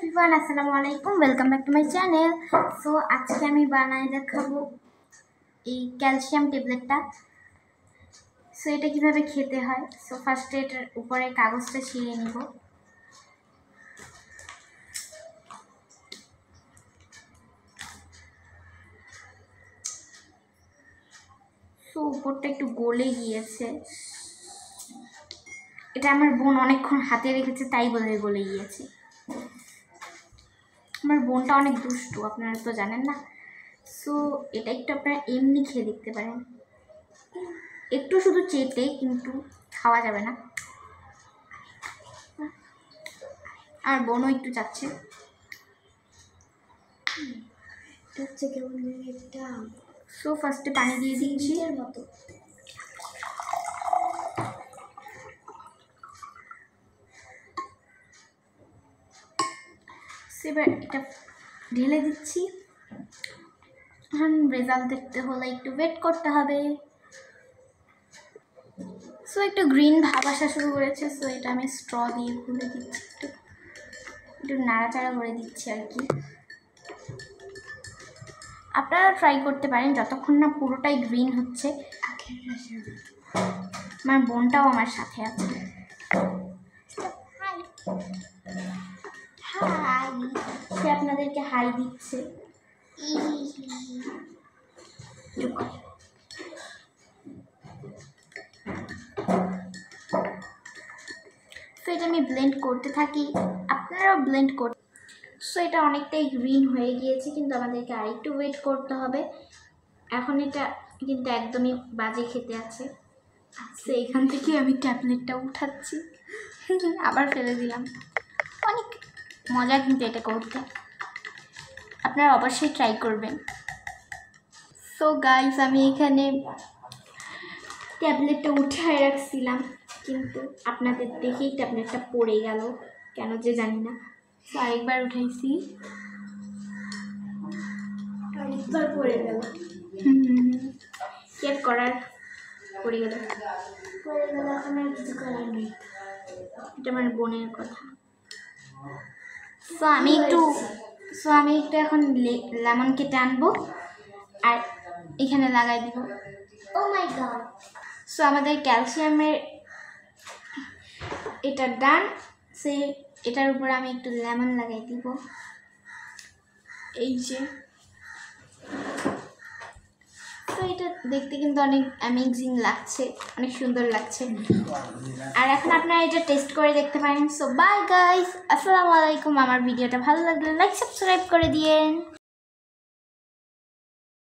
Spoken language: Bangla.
एवरीवन अस्सलाम वालेकुम welcome back to my channel. So आज के আমি বানাই দেখাবো এই ক্যালসিয়াম ট্যাবলেটটা। সো এটা কিভাবে খেতে হয়। সো ফার্স্টে এটার উপরে কাগজটা ছিঁড়ে নিব। সো উপরটা একটু গলে গিয়েছে, এটা আমার বোন অনেকক্ষণ হাতে রেখেছে তাই বলে গলে গিয়েছে। আমার বোনটা অনেক দুষ্টু, আপনারা তো জানেন না। সো এটা একটু আপনারা এমনি খেয়ে দেখতে পারেন, একটু শুধু চেটে, কিন্তু খাওয়া যাবে না। আমার বোনও একটু চাচ্ছে। সো ফার্স্টে পানি দিয়ে দিচ্ছি। মতো এবার এটা ঢেলে দিচ্ছি। এখন রেজাল্ট দেখতে হলে একটু ওয়েট করতে হবে। সো একটু গ্রিন ভাব আসা শুরু করেছে। সো এটা আমি স্ট্র দিয়ে খুলে দিচ্ছি, একটু নাড়াচাড়া করে দিচ্ছি আর কি। আপনারা ট্রাই করতে পারেন যতক্ষণ না পুরোটাই গ্রিন হচ্ছে। আমার বোনটাও আমার সাথে আছে। হাই, সে আপনাদেরকে হাই দিচ্ছে। সো এটা আমি ব্লেন্ড করতে থাকি, আপনারাও ব্লেন্ড করতে। সো এটা অনেকটাই গ্রিন হয়ে গিয়েছে, কিন্তু আমাদেরকে আরেকটু ওয়েট করতে হবে। এখন এটা কিন্তু একদমই বাজে খেতে আছে। সো এখান থেকে আমি ট্যাবলেটটা উঠাচ্ছি, আবার ফেলে দিলাম। অনেক মজা কিন্তু এটা করতে, আপনারা অবশ্যই ট্রাই করবেন। সো গাইস, আমি এখানে ট্যাবলেটটা উঠায় রাখছিলাম, কিন্তু আপনাদের দেখেই ট্যাবলেটটা পড়ে গেল, কেন যে জানি না। সো আরেকবার উঠাইছি, আরেকবার পড়ে গেল। চেক করার পড়ে গেল, এখন আর কিছু করার নেই। এটা আমার বোনের কথা। সো আমি একটু এখন লেমন কেটে আনবো আর এখানে লাগাই দিব। ও মাই গড! সো আমাদের ক্যালসিয়ামের এটা ডান। সে এটার উপর আমি একটু লেমন লাগাই দিব, এই যে। তো এটা দেখতে কিন্তু অনেক অ্যামেজিং লাগছে, অনেক সুন্দর লাগছে। আর এখন আপনারা এটা টেস্ট করে দেখতে পারেন। সো বাই গাইস, আসসালামু আলাইকুম। আমার ভিডিওটা ভালো লাগলে লাইক সাবস্ক্রাইব করে দিয়েন।